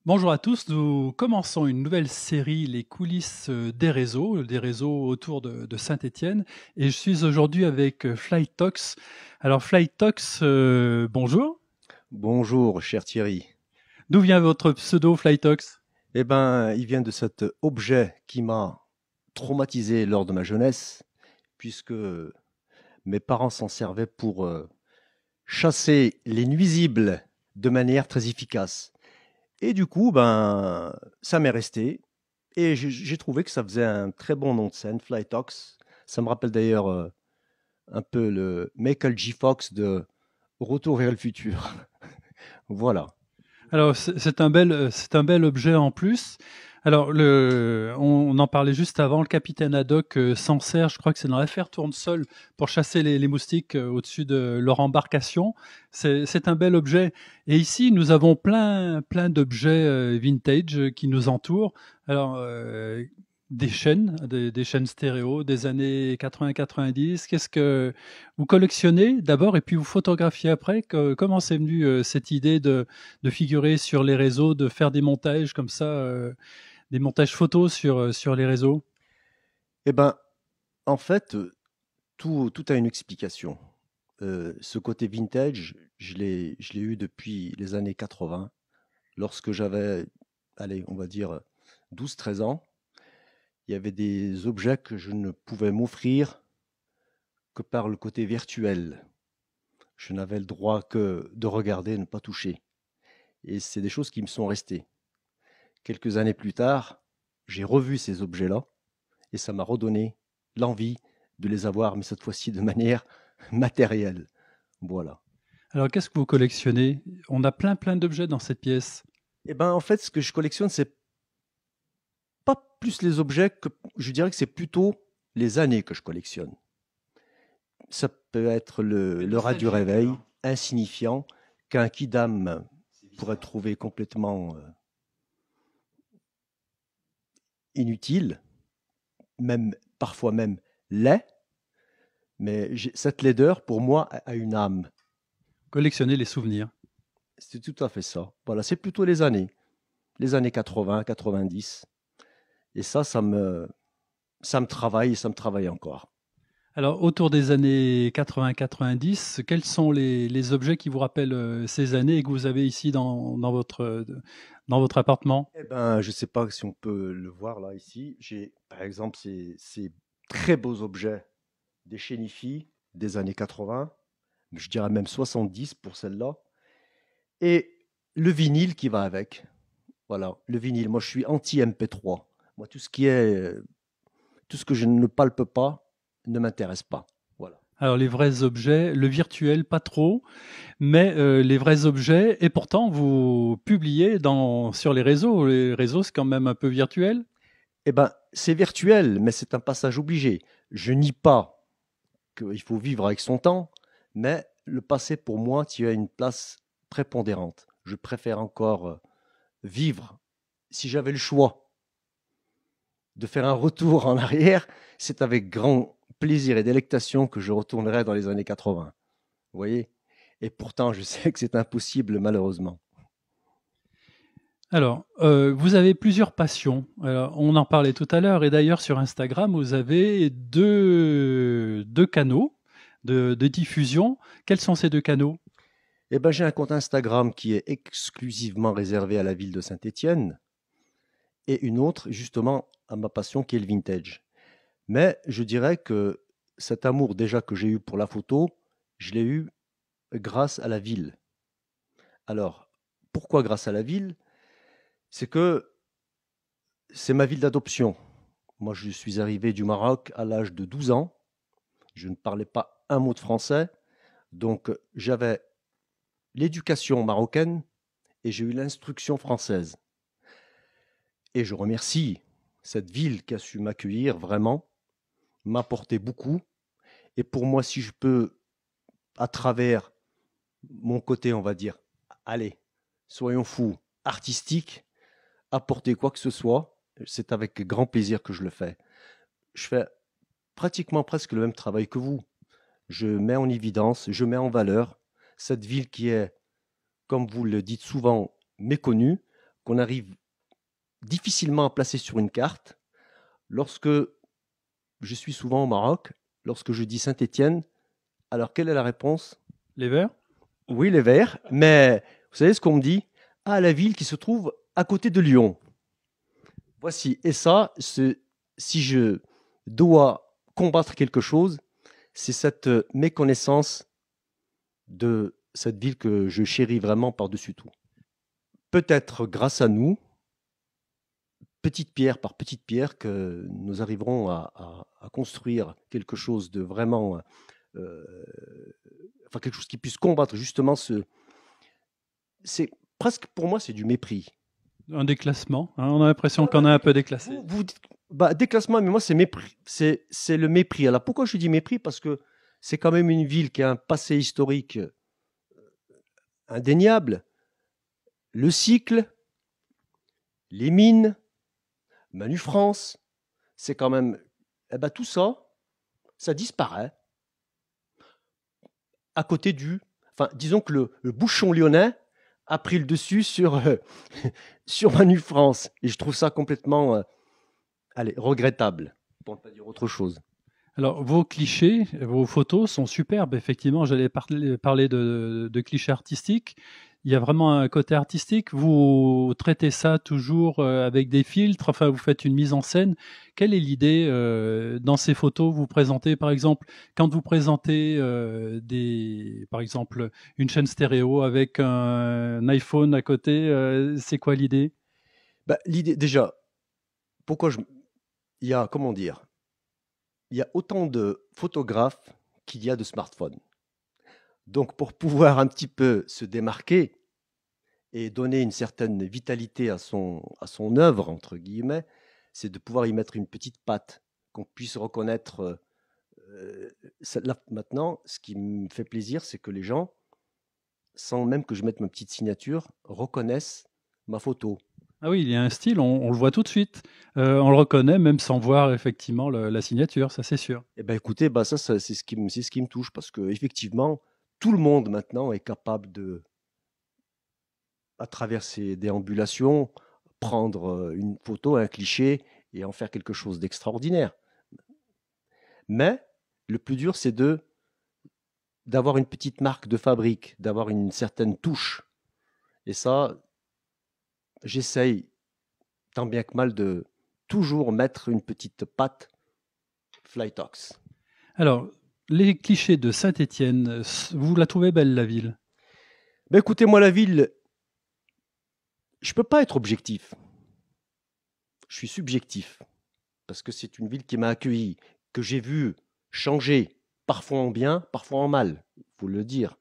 Bonjour à tous, nous commençons une nouvelle série, les coulisses des réseaux autour de Saint-Étienne. Et je suis aujourd'hui avec Flytox. Alors Flytox, bonjour. Bonjour, cher Thierry. D'où vient votre pseudo Flytox? Eh ben, il vient de cet objet qui m'a traumatisé lors de ma jeunesse, puisque mes parents s'en servaient pour chasser les nuisibles de manière très efficace. Et du coup, ben, ça m'est resté. Et j'ai trouvé que ça faisait un très bon nom de scène, Flytox. Ça me rappelle d'ailleurs un peu le Michael J. Fox de Retour vers le futur. Voilà. Alors c'est un bel objet en plus. Alors on en parlait juste avant, le capitaine Haddock s'en sert, je crois que c'est dans l'affaire Tournesol, pour chasser les moustiques au-dessus de leur embarcation. C'est un bel objet. Et ici, nous avons plein d'objets vintage qui nous entourent. Alors des chaînes stéréo des années 80-90. Qu'est-ce que vous collectionnez d'abord et puis vous photographiez après? Comment c'est venu cette idée de figurer sur les réseaux, de faire des montages comme ça, des montages photos sur les réseaux? Eh ben, en fait, tout a une explication. Ce côté vintage, je l'ai eu depuis les années 80, lorsque j'avais, allez, on va dire 12-13 ans. Il y avait des objets que je ne pouvais m'offrir que par le côté virtuel. Je n'avais le droit que de regarder et ne pas toucher. Et c'est des choses qui me sont restées. Quelques années plus tard, j'ai revu ces objets-là et ça m'a redonné l'envie de les avoir, mais cette fois-ci de manière matérielle. Voilà. Alors qu'est-ce que vous collectionnez? On a plein d'objets dans cette pièce. Eh ben, en fait, ce que je collectionne, c'est pas plus les objets que je dirais que c'est plutôt les années que je collectionne. Ça peut être C'est l'heure du nostalgique réveil, alors. insignifiant, qu'un kidam C'est pourrait bizarre. trouver complètement inutile, même parfois même laid, mais cette laideur, pour moi, a une âme. Collectionner les souvenirs. C'est tout à fait ça. Voilà, c'est plutôt les années 80, 90. Et ça me travaille et ça me travaille encore. Alors, autour des années 80-90, quels sont les objets qui vous rappellent ces années et que vous avez ici dans votre appartement? Eh ben, je ne sais pas si on peut le voir là, ici. J'ai, par exemple, ces très beaux objets des chénifis des années 80, je dirais même 70 pour celle-là, et le vinyle qui va avec. Voilà, le vinyle. Moi, je suis anti-MP3. Moi, tout ce que je ne palpe pas ne m'intéresse pas. Voilà. Alors, les vrais objets, le virtuel, pas trop, mais les vrais objets, et pourtant, vous publiez sur les réseaux. Les réseaux, c'est quand même un peu virtuel. Eh ben, c'est virtuel, mais c'est un passage obligé. Je nie pas qu'il faut vivre avec son temps, mais le passé, pour moi, tient une place prépondérante. Je préfère encore vivre. Si j'avais le choix de faire un retour en arrière, c'est avec grand plaisir et délectation que je retournerai dans les années 80. Vous voyez? Et pourtant, je sais que c'est impossible, malheureusement. Alors, vous avez plusieurs passions. Alors, on en parlait tout à l'heure, et d'ailleurs sur Instagram, vous avez deux canaux de diffusion. Quels sont ces deux canaux? Eh ben, j'ai un compte Instagram qui est exclusivement réservé à la ville de Saint-Étienne et une autre, justement, à ma passion qui est le vintage. Mais je dirais que cet amour déjà que j'ai eu pour la photo, je l'ai eu grâce à la ville. Alors, pourquoi grâce à la ville? C'est que c'est ma ville d'adoption. Moi, je suis arrivé du Maroc à l'âge de 12 ans. Je ne parlais pas un mot de français. Donc, j'avais l'éducation marocaine et j'ai eu l'instruction française. Et je remercie cette ville qui a su m'accueillir vraiment, m'apporter beaucoup. Et pour moi, si je peux, à travers mon côté, on va dire, allez, soyons fous, artistique, apporter quoi que ce soit, c'est avec grand plaisir que je le fais. Je fais pratiquement presque le même travail que vous. Je mets en évidence, je mets en valeur cette ville qui est, comme vous le dites souvent, méconnue, qu'on arrive difficilement à placer sur une carte. Lorsque je suis souvent au Maroc, lorsque je dis Saint-Étienne, alors quelle est la réponse? Les Verts? Oui, les Verts, mais vous savez ce qu'on me dit? Ah, la ville qui se trouve à côté de Lyon. Voici, et ça, si je dois combattre quelque chose, c'est cette méconnaissance de cette ville que je chéris vraiment par-dessus tout. Peut-être grâce à nous, petite pierre par petite pierre, que nous arriverons à construire quelque chose de vraiment, enfin quelque chose qui puisse combattre justement c'est presque pour moi c'est du mépris. Un déclassement, hein, on a l'impression qu'on est un peu déclassé. Vous dites, bah, déclassement, mais moi c'est mépris, c'est le mépris. Alors pourquoi je dis mépris? Parce que c'est quand même une ville qui a un passé historique indéniable. Le cycle, les mines, Manu France, c'est quand même, eh ben, tout ça, ça disparaît à côté enfin, disons que le bouchon lyonnais a pris le dessus sur, sur Manu France. Et je trouve ça complètement, allez, regrettable, pour ne pas dire autre chose. Alors, vos clichés, vos photos sont superbes, effectivement. J'allais parler de clichés artistiques. Il y a vraiment un côté artistique. Vous traitez ça toujours avec des filtres. Enfin, vous faites une mise en scène. Quelle est l'idée dans ces photos? Vous présentez, par exemple, quand vous présentez par exemple, une chaîne stéréo avec un iPhone à côté, c'est quoi l'idée? Bah, l'idée, déjà, pourquoi il y a, comment dire, il y a autant de photographes qu'il y a de smartphones. Donc, pour pouvoir un petit peu se démarquer et donner une certaine vitalité à son œuvre, entre guillemets, c'est de pouvoir y mettre une petite patte, qu'on puisse reconnaître. Là, maintenant, ce qui me fait plaisir, c'est que les gens, sans même que je mette ma petite signature, reconnaissent ma photo. Ah oui, il y a un style, on le voit tout de suite. On le reconnaît même sans voir effectivement la signature, ça c'est sûr. Eh ben, écoutez, bah c'est ce qui me touche parce que effectivement, tout le monde maintenant est capable de, à travers ses déambulations, prendre une photo, un cliché et en faire quelque chose d'extraordinaire. Mais le plus dur, c'est d'avoir une petite marque de fabrique, d'avoir une certaine touche. Et ça, j'essaye tant bien que mal de toujours mettre une petite patte Flytox. Alors, les clichés de Saint-Étienne, vous la trouvez belle la ville? Ben écoutez, moi la ville, je peux pas être objectif. Je suis subjectif parce que c'est une ville qui m'a accueilli, que j'ai vu changer, parfois en bien, parfois en mal, il faut le dire.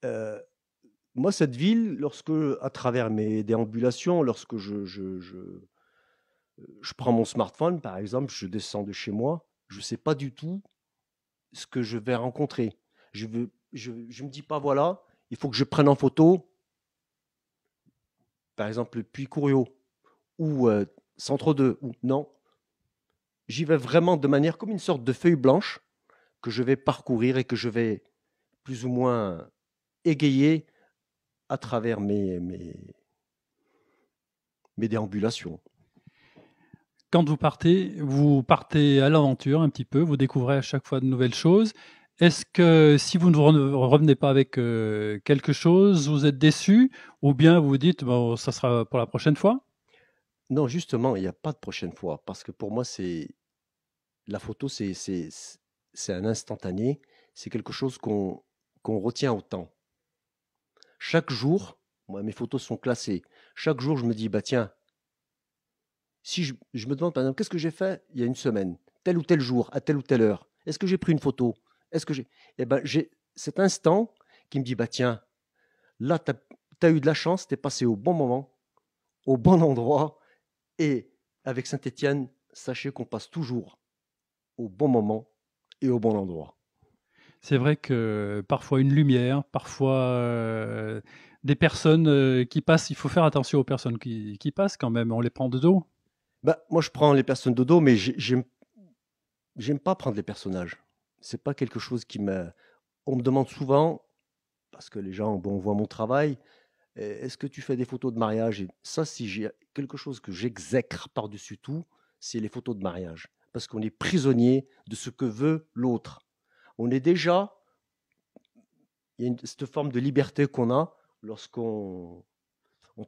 Euh, Moi, cette ville, lorsque, à travers mes déambulations, lorsque je prends mon smartphone, par exemple, je descends de chez moi, je ne sais pas du tout ce que je vais rencontrer. Je me dis pas, voilà, il faut que je prenne en photo, par exemple, le Puy Couriot ou Centre 2, ou non. J'y vais vraiment de manière comme une sorte de feuille blanche que je vais parcourir et que je vais plus ou moins égayer à travers mes déambulations. Quand vous partez à l'aventure un petit peu, vous découvrez à chaque fois de nouvelles choses. Est-ce que si vous ne revenez pas avec quelque chose, vous êtes déçu ou bien vous vous dites, bon, ça sera pour la prochaine fois? Non, justement, il n'y a pas de prochaine fois, parce que pour moi, la photo, c'est un instantané, c'est quelque chose qu'on retient au temps. Chaque jour, moi, mes photos sont classées. Chaque jour, je me dis, bah tiens, si je me demande par exemple, qu'est-ce que j'ai fait il y a une semaine, tel ou tel jour, à telle ou telle heure, est-ce que j'ai pris une photo? Est-ce que j'ai. Eh ben, j'ai cet instant qui me dit, bah tiens, là, tu as eu de la chance, tu es passé au bon moment, au bon endroit, et avec Saint-Étienne, sachez qu'on passe toujours au bon moment et au bon endroit. C'est vrai que parfois une lumière, parfois des personnes qui passent, il faut faire attention aux personnes qui passent quand même, on les prend de dos. Bah, moi, je prends les personnes de dos, mais j'aime pas prendre les personnages. C'est pas quelque chose qui me. On me demande souvent, parce que les gens bon, voient mon travail, Est-ce que tu fais des photos de mariage? Et ça, si j'ai quelque chose que j'exècre par-dessus tout, c'est les photos de mariage. Parce qu'on est prisonnier de ce que veut l'autre. On est déjà, il y a cette forme de liberté qu'on a lorsqu'on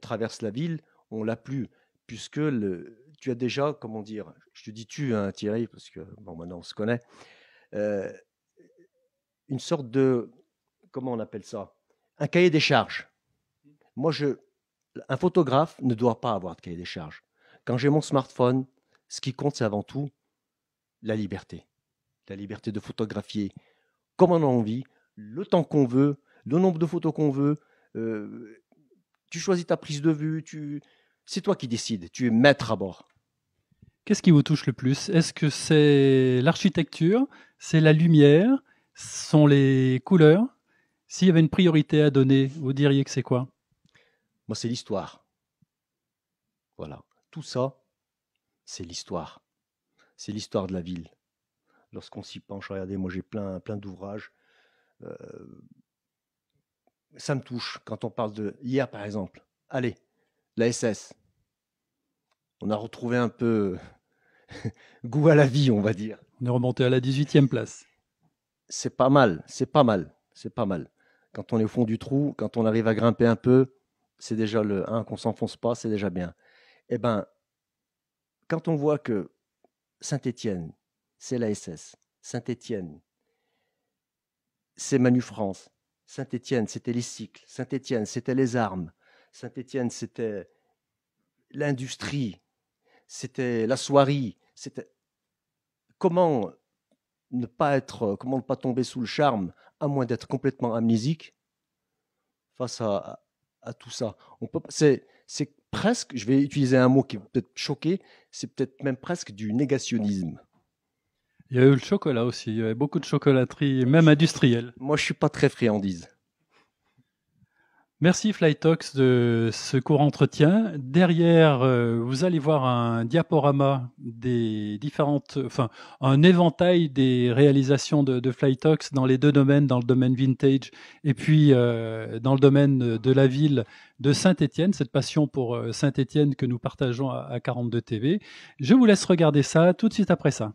traverse la ville, on l'a plus, puisque tu as déjà, comment dire, je te dis tu, hein, Thierry, parce que bon, maintenant on se connaît, euh, une sorte de, comment on appelle ça? Un cahier des charges. Moi, un photographe ne doit pas avoir de cahier des charges. Quand j'ai mon smartphone, ce qui compte, c'est avant tout la liberté. La liberté de photographier comme on a envie, le temps qu'on veut, le nombre de photos qu'on veut. Tu choisis ta prise de vue, c'est toi qui décides, tu es maître à bord. Qu'est-ce qui vous touche le plus? Est-ce que c'est l'architecture, c'est la lumière, ce sont les couleurs? S'il y avait une priorité à donner, vous diriez que c'est quoi? Moi, c'est l'histoire. Voilà. Tout ça, c'est l'histoire. C'est l'histoire de la ville. Lorsqu'on s'y penche, regardez, moi j'ai plein d'ouvrages. Euh, ça me touche quand on parle de hier, par exemple. Allez, la SS. On a retrouvé un peu goût à la vie, on va dire. On est remonté à la 18e place. C'est pas mal, c'est pas mal, c'est pas mal. Quand on est au fond du trou, quand on arrive à grimper un peu, c'est déjà le 1 qu'on s'enfonce pas, c'est déjà bien. Eh ben, quand on voit que Saint-Étienne, c'est la SS, Saint-Étienne, c'est Manu France, Saint-Étienne, c'était les cycles, Saint-Étienne, c'était les armes, Saint-Étienne, c'était l'industrie, c'était la soierie, c'était comment comment ne pas tomber sous le charme, à moins d'être complètement amnésique face à tout ça. C'est presque, je vais utiliser un mot qui peut peut-être choquer, c'est peut-être même presque du négationnisme. Il y a eu le chocolat aussi, il y avait beaucoup de chocolaterie, même industrielle. Moi, je suis pas très friandise. Merci Flytox de ce court entretien. Derrière, vous allez voir un diaporama des différentes, enfin, un éventail des réalisations de Flytox dans les deux domaines, dans le domaine vintage et puis dans le domaine de la ville de Saint-Étienne, cette passion pour Saint-Étienne que nous partageons à 42 TV. Je vous laisse regarder ça tout de suite après ça.